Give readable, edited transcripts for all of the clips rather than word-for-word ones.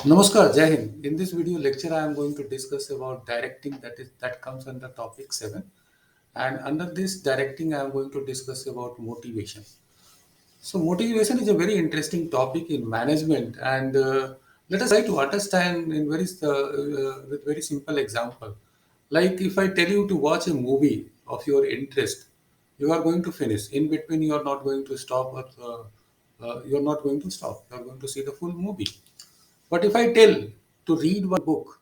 Namaskar, Jai Hind. In this video lecture, I am going to discuss about directing that comes under topic 7. And under this directing, I am going to discuss about motivation. So motivation is a very interesting topic in management, and let us try to understand in with very simple example. Like if I tell you to watch a movie of your interest, you are going to finish. In between, you are not going to stop, or you are not going to stop. You are going to see the full movie. But if I tell to read one book,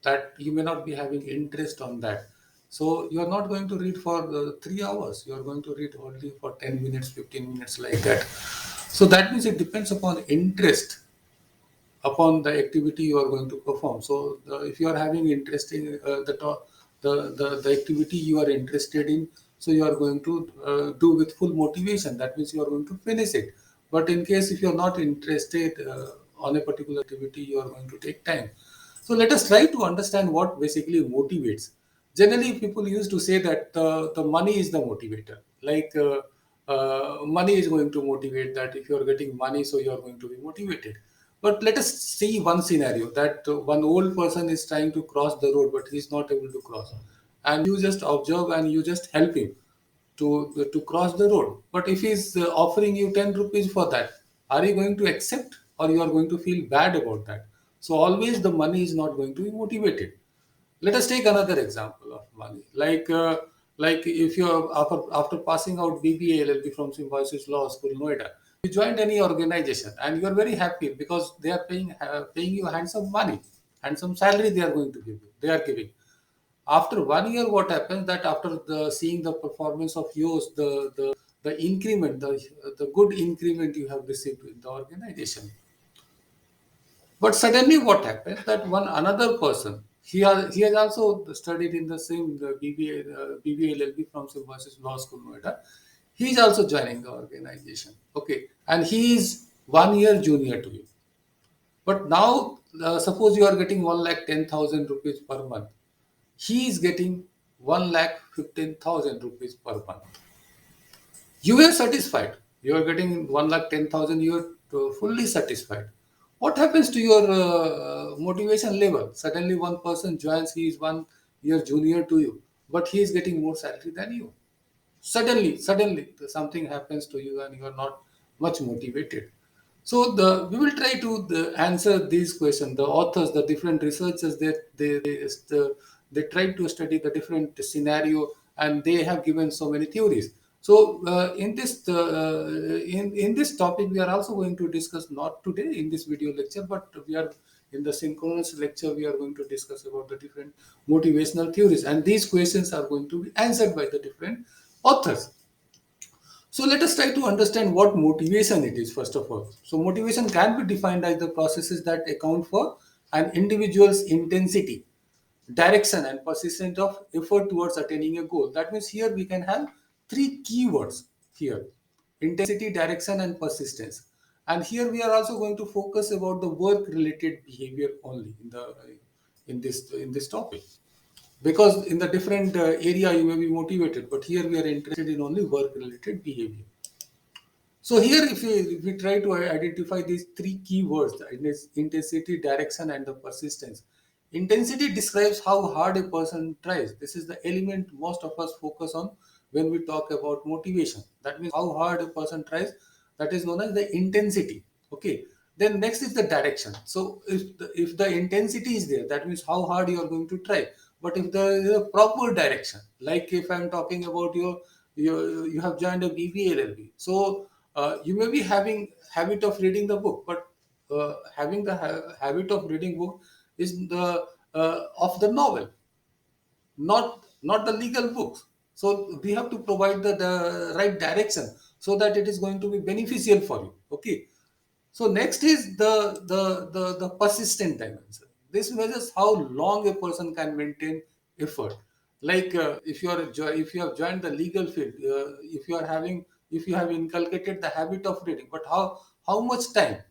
that you may not be having interest on that. So you are not going to read for 3 hours. You are going to read only for 10 minutes, 15 minutes, like that. So that means it depends upon interest upon the activity you are going to perform. So if you are having interest in the activity you are interested in, so you are going to do with full motivation. That means you are going to finish it. But in case if you are not interested on a particular activity, you are going to take time. So let us try to understand what basically motivates. Generally, people used to say that the money is the motivator. Money is going to motivate, that if you are getting money, so you are going to be motivated. But let us see one scenario that one old person is trying to cross the road, but he is not able to cross. And you just observe and you just help him to cross the road. But if he's offering you 10 rupees for that, are you going to accept, or you are going to feel bad about that? So always the money is not going to be motivated. Let us take another example of money. Like if you are after passing out BBA LLB from Symbiosis Law School, Noida, you joined any organization and you are very happy because they are paying you handsome money, handsome salary they are going to give you. They are giving. After 1 year, what happens that after the seeing the performance of yours, the increment, the good increment you have received in the organization, but suddenly, what happens that one another person, he has also studied in the same BBA LLB from Symbiosis Law School, Noida. He is also joining the organization. Okay, and he is 1 year junior to you. But now, suppose you are getting 1,10,000 rupees per month. He is getting 1,15,000 rupees per month. You were satisfied. You are getting 1,10,000. You are fully satisfied. What happens to your motivation level? Suddenly, one person joins. He is 1 year junior to you, but he is getting more salary than you. Suddenly, something happens to you, and you are not much motivated. So we will try to answer these questions. The authors, the different researchers, they tried to study the different scenario, and they have given so many theories. So in this topic, we are also going to discuss, not today in this video lecture, but we are in the synchronous lecture. We are going to discuss about the different motivational theories, and these questions are going to be answered by the different authors. So let us try to understand what motivation it is first of all. So motivation can be defined as the processes that account for an individual's intensity, direction, and persistence of effort towards attaining a goal. That means here we can have three keywords here: intensity, direction, and persistence. And here we are also going to focus about the work-related behavior only in this topic, because in the different area you may be motivated, but here we are interested in only work related behavior. So here if we try to identify these three keywords, intensity, direction, and the persistence. Intensity describes how hard a person tries. This is the element most of us focus on when we talk about motivation. That means how hard a person tries, that is known as the intensity. Okay, then next is the direction. So if the intensity is there, that means how hard you are going to try. But if there is a proper direction, like if I'm talking about you have joined a BBLLB, so you may be having habit of reading the book, but having the habit of reading book is the of the novel, not the legal books. So we have to provide the right direction so that it is going to be beneficial for you. Okay. So next is the persistent dimension. This measures how long a person can maintain effort. Like if you have joined the legal field, if you have inculcated the habit of reading, but how much time?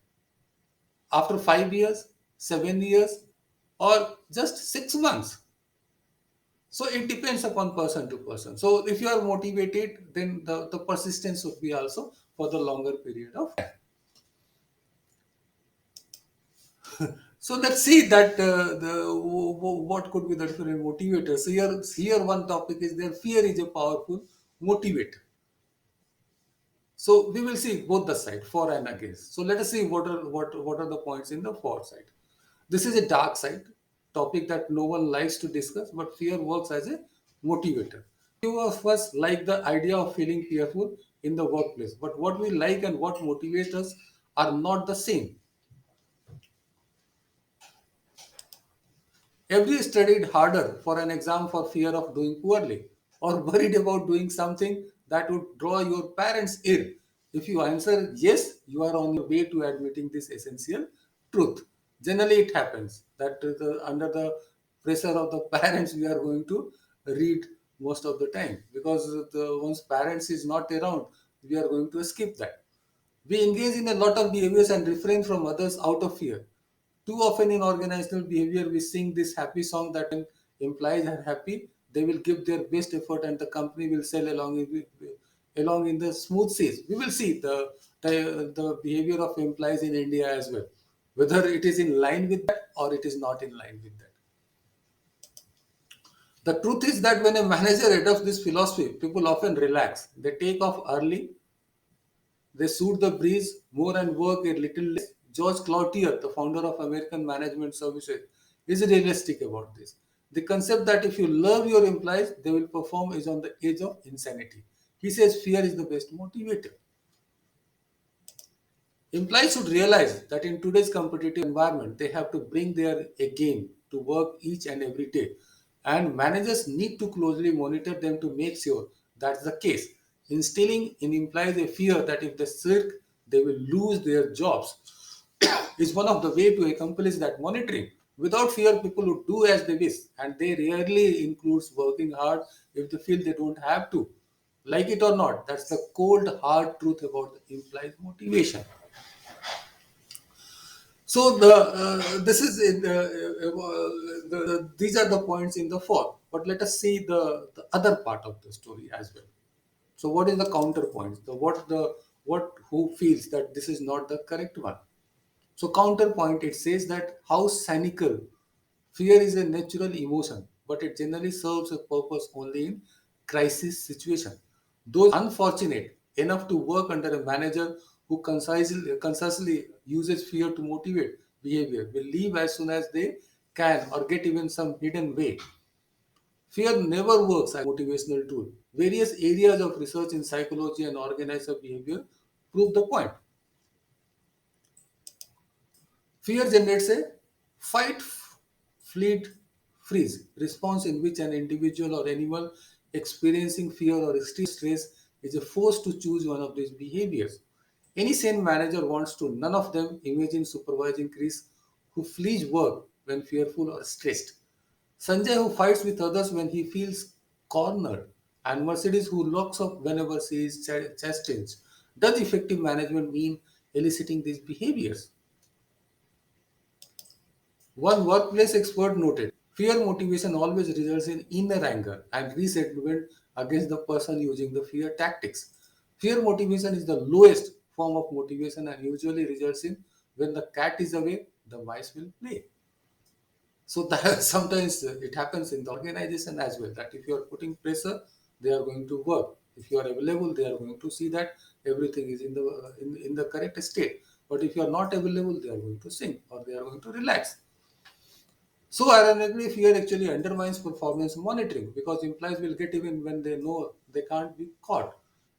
After 5 years, 7 years, or just 6 months? So it depends upon person to person. So if you are motivated, then the persistence would be also for the longer period of time. So let's see that what could be the different motivators. So here one topic is that fear is a powerful motivator. So we will see both the side, for and against. So let us see what are the points in the for side. This is a dark side topic that no one likes to discuss, but fear works as a motivator. Few of us like the idea of feeling fearful in the workplace, but what we like and what motivates us are not the same. Every studied harder for an exam for fear of doing poorly or worried about doing something that would draw your parents ill. If you answer yes, you are on your way to admitting this essential truth. Generally, it happens that under the pressure of the parents, we are going to read most of the time because once parents is not around, we are going to skip that. We engage in a lot of behaviors and refrain from others out of fear. Too often in organizational behavior, we sing this happy song that when employees are happy, they will give their best effort and the company will sell along in the smooth seas. We will see the behavior of employees in India as well, whether it is in line with that or it is not in line with that. The truth is that when a manager adopts this philosophy, people often relax. They take off early. They suit the breeze more and work a little less. George Cloutier, the founder of American Management Services, is realistic about this. The concept that if you love your employees, they will perform is on the edge of insanity. He says fear is the best motivator. Employees should realize that in today's competitive environment, they have to bring their A game to work each and every day. And managers need to closely monitor them to make sure that's the case. Instilling in employees a fear that if they shirk, they will lose their jobs is one of the way to accomplish that monitoring. Without fear, people would do as they wish, and they rarely includes working hard if they feel they don't have to. Like it or not, that's the cold, hard truth about the employee's motivation. So this is these are the points in the fall. But let us see the other part of the story as well. So what is the counterpoint? What who feels that this is not the correct one? So counterpoint, it says that how cynical. Fear is a natural emotion, but it generally serves a purpose only in crisis situation. Those unfortunate enough to work under a manager who concisely uses fear to motivate behavior will leave as soon as they can or get even some hidden way. Fear never works as a motivational tool. Various areas of research in psychology and organizer behavior prove the point. Fear generates a fight, flight, freeze response in which an individual or animal experiencing fear or extreme stress is forced to choose one of these behaviors. Any sane manager wants to none of them. Imagine supervising Chris who flees work when fearful or stressed. Sanjay who fights with others when he feels cornered, and Mercedes who locks up whenever she is challenged. Does effective management mean eliciting these behaviors? One workplace expert noted, fear motivation always results in inner anger and resentment against the person using the fear tactics. Fear motivation is the lowest form of motivation and usually results in when the cat is away, the mice will play. So that sometimes it happens in the organization as well that if you are putting pressure, they are going to work. If you are available, they are going to see that everything is in the correct state. But if you are not available, they are going to sink or they are going to relax. So ironically, fear actually undermines performance monitoring because employees will get even when they know they can't be caught,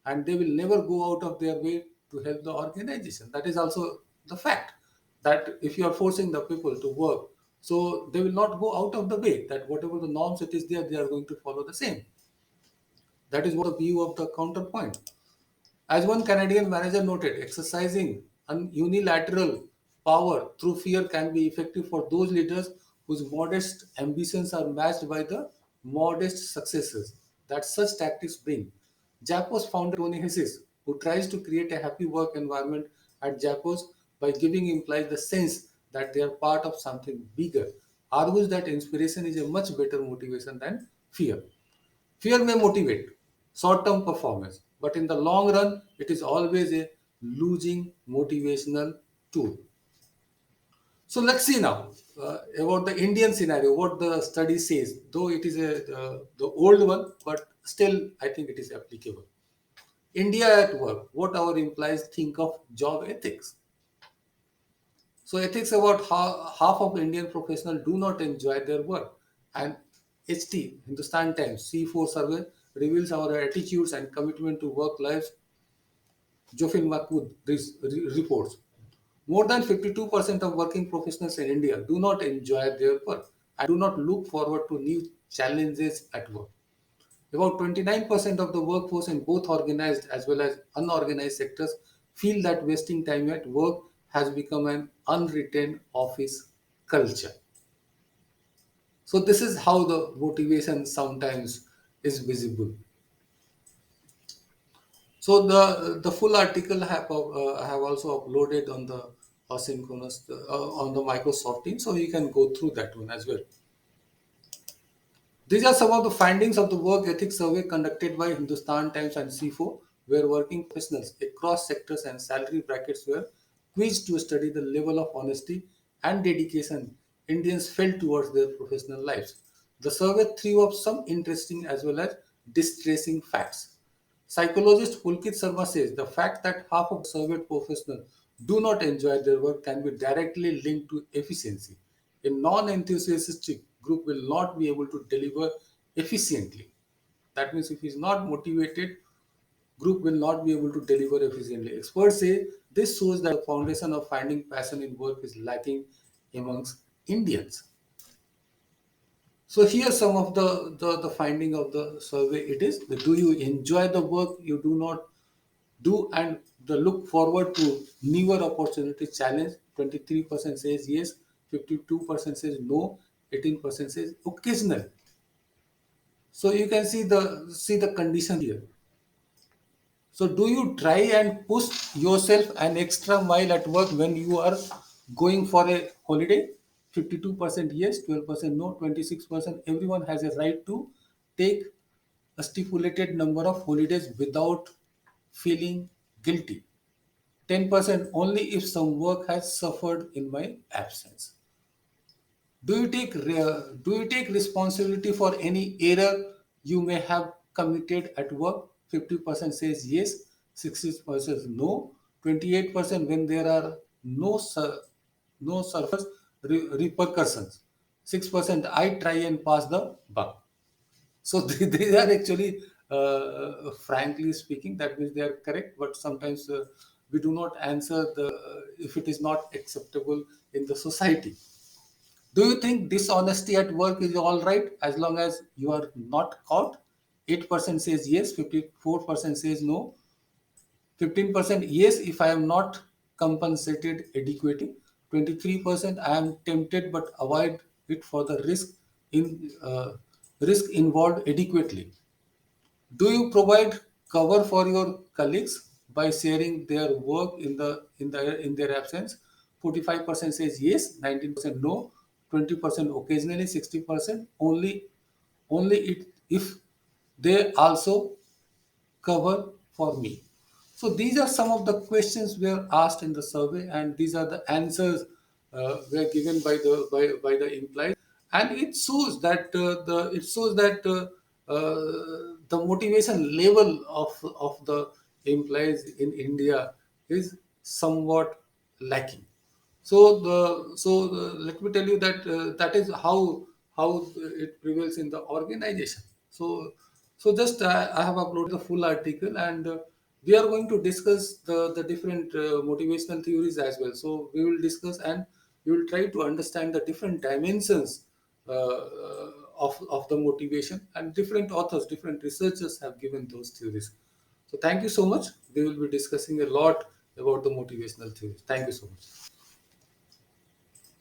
and they will never go out of their way to help the organization. That is also the fact that if you are forcing the people to work, so they will not go out of the way that whatever the norms it is there, they are going to follow the same. That is what the view of the counterpoint. As one Canadian manager noted, exercising an unilateral power through fear can be effective for those leaders whose modest ambitions are matched by the modest successes that such tactics bring. Japo's founder Tony Hessis, who tries to create a happy work environment at Japo's by giving employees the sense that they are part of something bigger, argues that inspiration is a much better motivation than fear. Fear may motivate short term performance, but in the long run, it is always a losing motivational tool. So let's see now about the Indian scenario, what the study says. Though it is the old one, but still I think it is applicable. India at work, what our employees think of job ethics. So ethics about half of Indian professionals do not enjoy their work. And HT, Hindustan Times, C4 survey reveals our attitudes and commitment to work life. Jofin Mahmood reports. More than 52% of working professionals in India do not enjoy their work and do not look forward to new challenges at work. About 29% of the workforce in both organized as well as unorganized sectors feel that wasting time at work has become an unwritten office culture. So this is how the motivation sometimes is visible. So the full article I have also uploaded on the asynchronous on the Microsoft Teams, so you can go through that one as well. These are some of the findings of the work ethics survey conducted by Hindustan Times and CIFO, where working professionals across sectors and salary brackets were quizzed to study the level of honesty and dedication Indians felt towards their professional lives. The survey threw up some interesting as well as distressing facts. Psychologist Pulkit Sharma says the fact that half of the surveyed professionals do not enjoy their work can be directly linked to efficiency. A non-enthusiastic group will not be able to deliver efficiently. That means if he's not motivated, group will not be able to deliver efficiently. Experts say this shows that the foundation of finding passion in work is lacking amongst Indians. So here some of the finding of the survey it is do you enjoy the work you do not do and the look forward to newer opportunity challenge. 23% says yes, 52% says no, 18% says occasional. So you can see the condition here. So do you try and push yourself an extra mile at work when you are going for a holiday? 52% yes, 12% no, 26% everyone has a right to take a stipulated number of holidays without feeling guilty. 10% only if some work has suffered in my absence. Do you take responsibility for any error you may have committed at work? 50% says yes, 60% no, 28% when there are no surface repercussions. 6% I try and pass the buck. So they are actually, frankly speaking, that means they are correct. But sometimes we do not answer the if it is not acceptable in the society. Do you think dishonesty at work is all right as long as you are not caught? 8% says yes, 54% says no, 15% yes if I am not compensated adequately, 23% I am tempted but avoid it for the risk involved adequately. Do you provide cover for your colleagues by sharing their work in their absence? 45% says yes, 19% no, 20% occasionally, 60% only if they also cover for me. So these are some of the questions were asked in the survey, and these are the answers were given by the employees, and it shows that the motivation level of the employees in India is somewhat lacking. Let me tell you that that is how it prevails in the organization. Just I have uploaded the full article, and we are going to discuss the different motivational theories as well. So we will discuss and we will try to understand the different dimensions of the motivation, and different authors, different researchers have given those theories. So thank you so much. We will be discussing a lot about the motivational theories. Thank you so much.